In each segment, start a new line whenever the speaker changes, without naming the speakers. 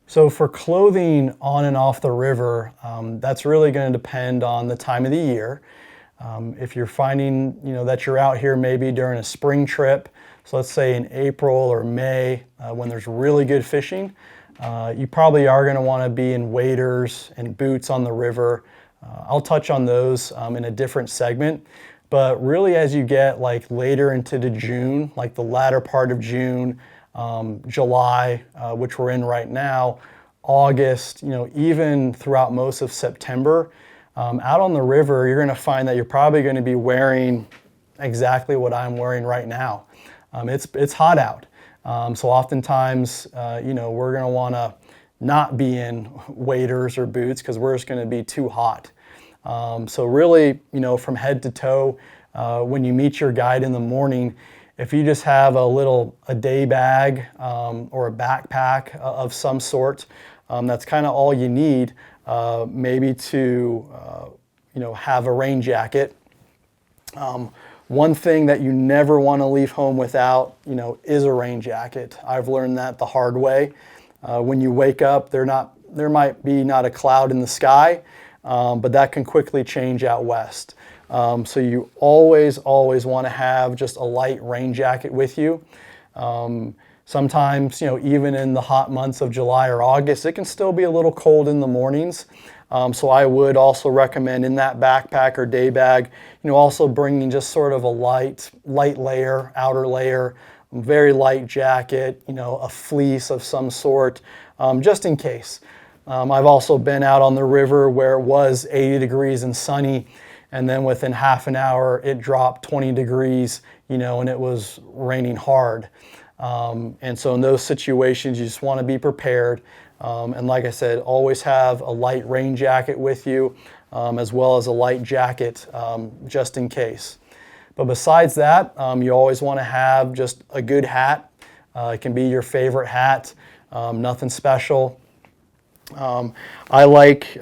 So for clothing on and off the river, that's really going to depend on the time of the year. If you're finding, that you're out here maybe during a spring trip, so let's say in April or May, when there's really good fishing, you probably are going to want to be in waders and boots on the river. I'll touch on those in a different segment. But really, as you get like later into the June, like the latter part of June, July, which we're in right now, August, even throughout most of September, out on the river, you're going to find that you're probably going to be wearing exactly what I'm wearing right now. It's hot out. So oftentimes, we're going to want to not be in waders or boots because we're just going to be too hot. So really, from head to toe, when you meet your guide in the morning, if you just have a day bag or a backpack of some sort, that's kind of all you need, maybe to have a rain jacket. One thing that you never want to leave home without, is a rain jacket. I've learned that the hard way. When you wake up, there might be not a cloud in the sky, but that can quickly change out west. So you always want to have just a light rain jacket with you. Sometimes, even in the hot months of July or August, it can still be a little cold in the mornings. So I would also recommend in that backpack or day bag, also bringing just sort of a light layer, outer layer, very light jacket, a fleece of some sort, just in case. I've also been out on the river where it was 80 degrees and sunny, and then within half an hour it dropped 20 degrees, and it was raining hard. And so in those situations, you just want to be prepared. And like I said, always have a light rain jacket with you, as well as a light jacket, just in case. But besides that, you always want to have just a good hat. It can be your favorite hat, nothing special. I like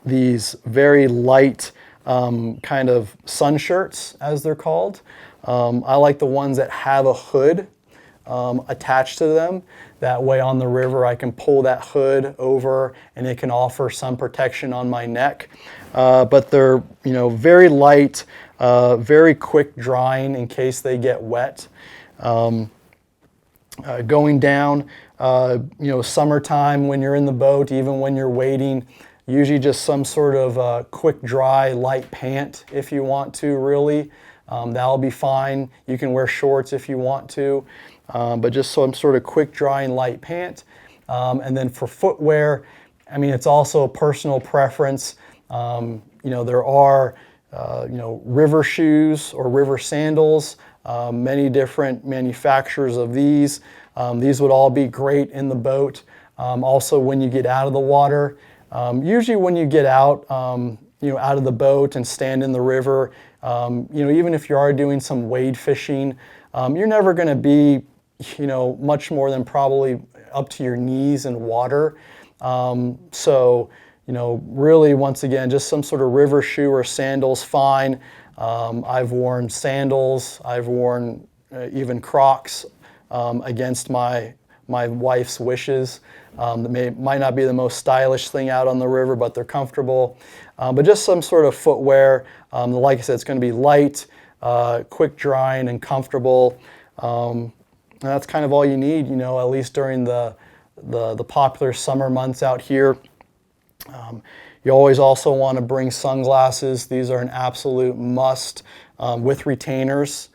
these very light kind of sun shirts, as they're called. I like the ones that have a hood attached to them. That way on the river I can pull that hood over and it can offer some protection on my neck. But they're very light, very quick drying in case they get wet. Going down, summertime when you're in the boat, even when you're wading, usually just some sort of quick dry light pant if you want to, really. That'll be fine. You can wear shorts if you want to. But just some sort of quick drying light pant. And then for footwear, it's also a personal preference. There are, river shoes or river sandals, many different manufacturers of these. These would all be great in the boat. Also when you get out of the water, usually when you get out, out of the boat and stand in the river, even if you are doing some wade fishing, you're never going to be much more than probably up to your knees in water. So, really, once again, just some sort of river shoe or sandals, fine. I've worn sandals. I've worn even Crocs against my wife's wishes. Might not be the most stylish thing out on the river, but they're comfortable. But just some sort of footwear. Like I said, it's going to be light, quick drying, and comfortable. And that's kind of all you need, at least during the popular summer months out here. You always also want to bring sunglasses. These are an absolute must, with retainers,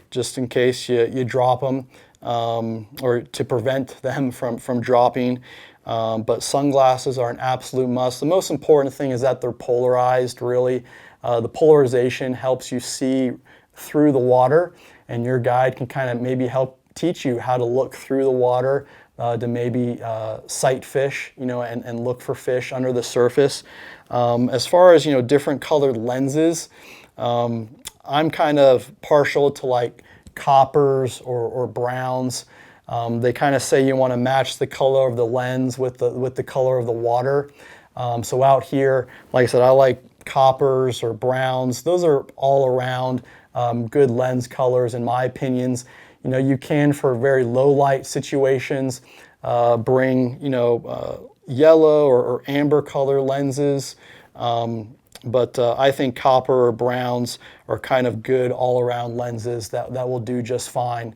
just in case you drop them, or to prevent them from dropping. But sunglasses are an absolute must. The most important thing is that they're polarized, really. The polarization helps you see through the water, and your guide can kind of maybe help teach you how to look through the water to maybe sight fish, and look for fish under the surface. As far as, different colored lenses, I'm kind of partial to like coppers or browns. They kind of say you want to match the color of the lens with the color of the water. So out here, like I said, I like coppers or browns. Those are all around good lens colors in my opinions. You can, for very low light situations, bring, yellow or amber color lenses. But I think copper or browns are kind of good all-around lenses that will do just fine.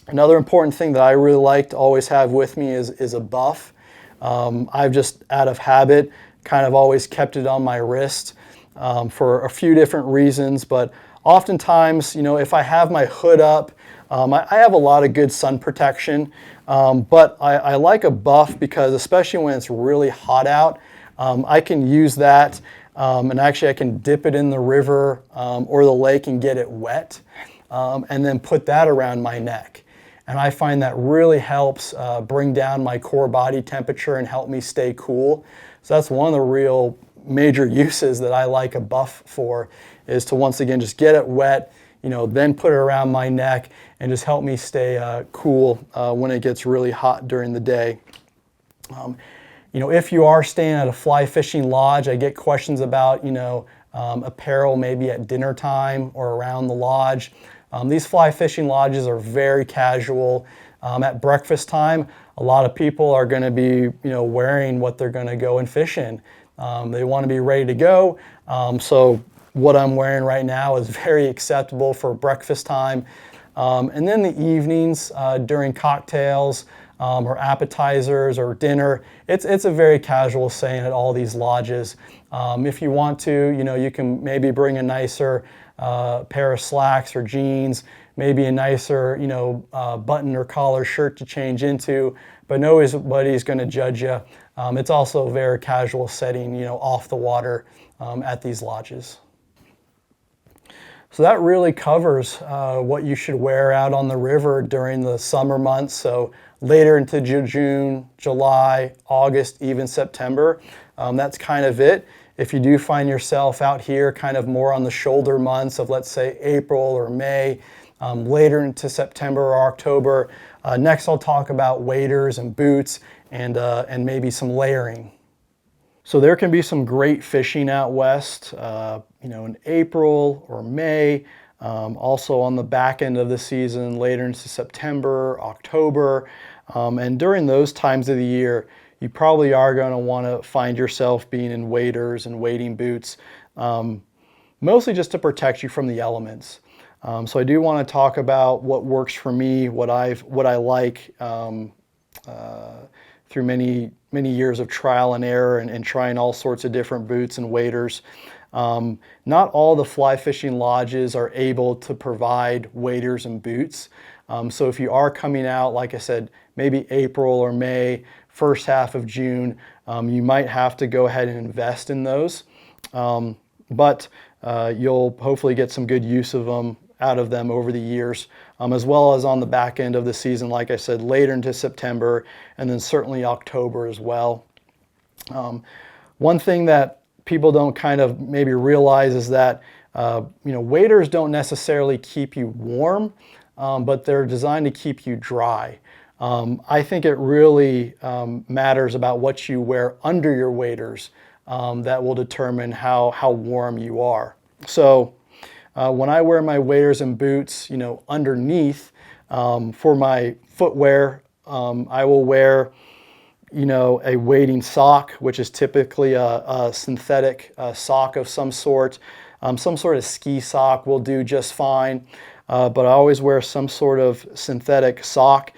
Another important thing that I really like to always have with me is a buff. I've just, out of habit, kind of always kept it on my wrist for a few different reasons. But oftentimes, if I have my hood up, I have a lot of good sun protection. But I like a buff because, especially when it's really hot out, I can use that, and actually I can dip it in the river or the lake and get it wet, and then put that around my neck. And I find that really helps bring down my core body temperature and help me stay cool. So that's one of the real major uses that I like a buff for, is to once again just get it wet, then put it around my neck and just help me stay cool when it gets really hot during the day. If you are staying at a fly fishing lodge, I get questions about, apparel maybe at dinner time or around the lodge. These fly fishing lodges are very casual. At breakfast time, a lot of people are going to be, wearing what they're going to go and fish in. They want to be ready to go. So what I'm wearing right now is very acceptable for breakfast time. And then the evenings during cocktails or appetizers or dinner, it's a very casual setting at all these lodges. If you want to, you can maybe bring a nicer pair of slacks or jeans, maybe a nicer, button or collar shirt to change into, but nobody's going to judge you. It's also a very casual setting, off the water at these lodges. So that really covers what you should wear out on the river during the summer months. So later into June, July, August, even September. That's kind of it. If you do find yourself out here kind of more on the shoulder months of, let's say, April or May, later into September or October, next I'll talk about waders and boots and maybe some layering. So there can be some great fishing out west, in April or May, also on the back end of the season, later into September, October. And during those times of the year, you probably are going to want to find yourself being in waders and wading boots, mostly just to protect you from the elements. So I do want to talk about what works for me, what I like through many years of trial and error and trying all sorts of different boots and waders. Not all the fly fishing lodges are able to provide waders and boots. So if you are coming out, like I said, maybe April or May, first half of June, you might have to go ahead and invest in those. But you'll hopefully get some good use out of them over the years, as well as on the back end of the season, like I said, later into September, and then certainly October as well. One thing that people don't kind of maybe realize is that waders don't necessarily keep you warm, but they're designed to keep you dry. I think it really matters about what you wear under your waders that will determine how warm you are. So when I wear my waders and boots, underneath, for my footwear, I will wear a wading sock, which is typically a synthetic sock of some sort. Some sort of ski sock will do just fine, but I always wear some sort of synthetic sock.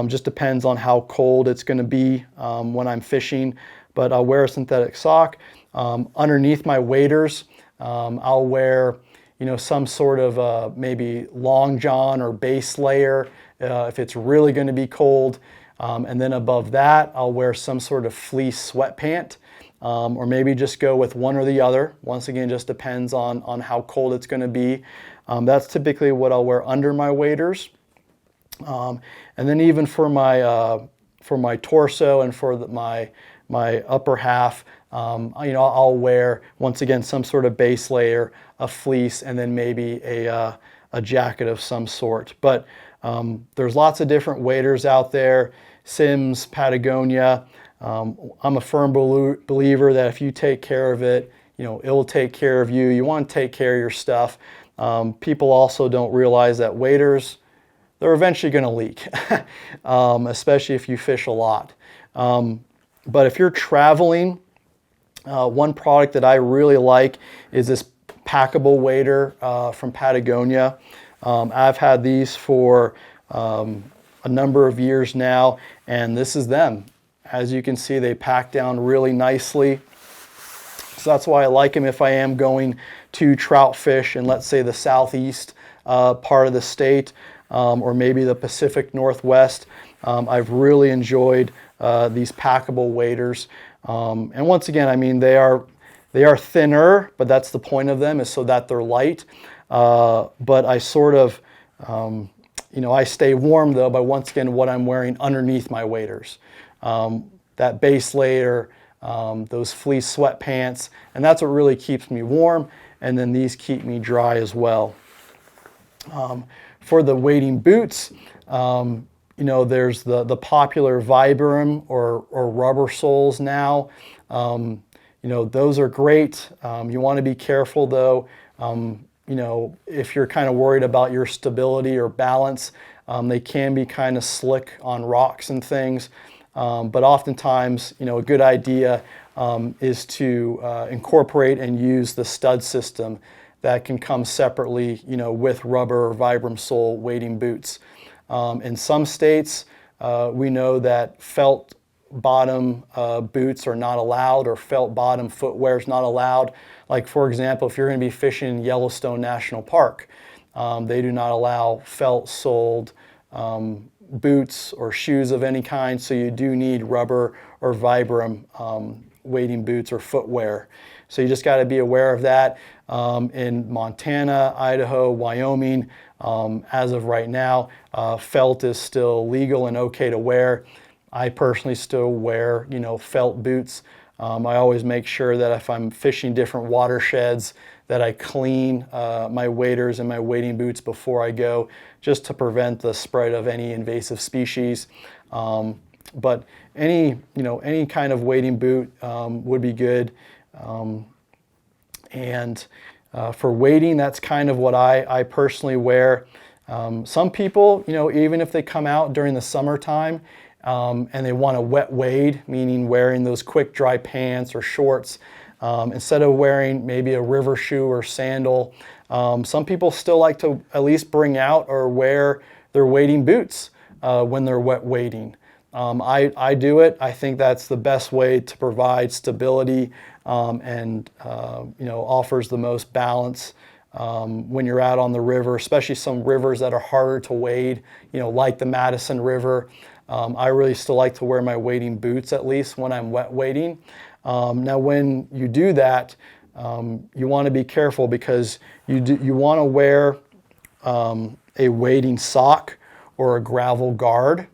Just depends on how cold it's going to be when I'm fishing, but I'll wear a synthetic sock. Underneath my waders, I'll wear some sort of maybe long john or base layer if it's really going to be cold. And then above that, I'll wear some sort of fleece sweat pant, or maybe just go with one or the other. Once again, just depends on how cold it's going to be. That's typically what I'll wear under my waders. And then even for my torso and for my upper half, I'll wear, once again, some sort of base layer, a fleece, and then maybe a jacket of some sort. But there's lots of different waders out there. Simms, Patagonia. I'm a firm believer that if you take care of it, it'll take care of you. You want to take care of your stuff. People also don't realize that waders, they're eventually going to leak, especially if you fish a lot. But if you're traveling, one product that I really like is this packable wader from Patagonia. I've had these for a number of years now, and this is them. As you can see, they pack down really nicely. So that's why I like them if I am going to trout fish in, let's say, the southeast part of the state, or maybe the Pacific Northwest. I've really enjoyed these packable waders. And once again, I mean, they are thinner, but that's the point of them, is so that they're light. But I sort of, I stay warm though by, once again, what I'm wearing underneath my waders. That base layer, those fleece sweatpants, and that's what really keeps me warm. And then these keep me dry as well. For the wading boots, there's the popular Vibram or rubber soles now. Those are great. You want to be careful though. If you're kind of worried about your stability or balance, they can be kind of slick on rocks and things. But oftentimes, a good idea is to incorporate and use the stud system that can come separately, with rubber or Vibram sole wading boots. In some states, we know that felt bottom boots are not allowed, or felt bottom footwear is not allowed. Like, for example, if you're going to be fishing in Yellowstone National Park, they do not allow felt-soled boots or shoes of any kind, so you do need rubber or Vibram wading boots or footwear. So you just got to be aware of that. In Montana, Idaho, Wyoming, as of right now, felt is still legal and okay to wear. I personally still wear, felt boots. I always make sure that if I'm fishing different watersheds, that I clean my waders and my wading boots before I go, just to prevent the spread of any invasive species. But any kind of wading boot would be good. And for wading, that's kind of what I personally wear. Some people, even if they come out during the summertime and they want to wet wade, meaning wearing those quick dry pants or shorts, instead of wearing maybe a river shoe or sandal, some people still like to at least bring out or wear their wading boots when they're wet wading. I do it. I think that's the best way to provide stability and offers the most balance when you're out on the river, especially some rivers that are harder to wade, like the Madison River. I really still like to wear my wading boots, at least when I'm wet wading. Now, when you do that, you want to be careful, because you want to wear a wading sock or a gravel guard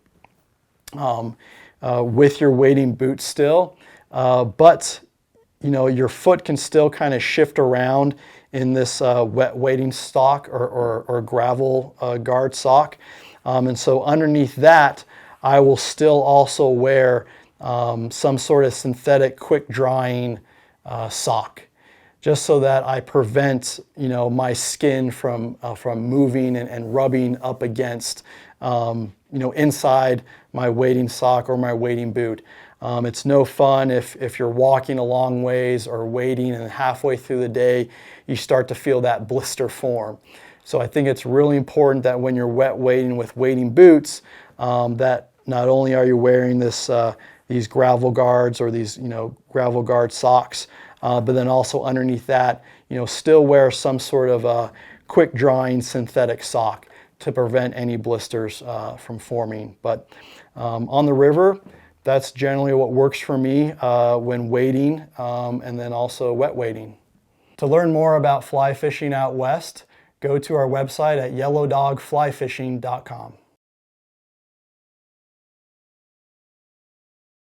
with your wading boots still, but your foot can still kind of shift around in this wet wading sock or gravel guard sock, and so underneath that, I will still also wear some sort of synthetic quick drying sock, just so that I prevent my skin from moving and rubbing up against inside my wading sock or my wading boot. It's no fun if you're walking a long ways or wading, and halfway through the day you start to feel that blister form. So I think it's really important that when you're wet wading with wading boots, that not only are you wearing these gravel guards or these gravel guard socks, but then also underneath that, still wear some sort of a quick drying synthetic sock to prevent any blisters from forming. But on the river, that's generally what works for me when wading, and then also wet wading. To learn more about fly fishing out west, go to our website at yellowdogflyfishing.com.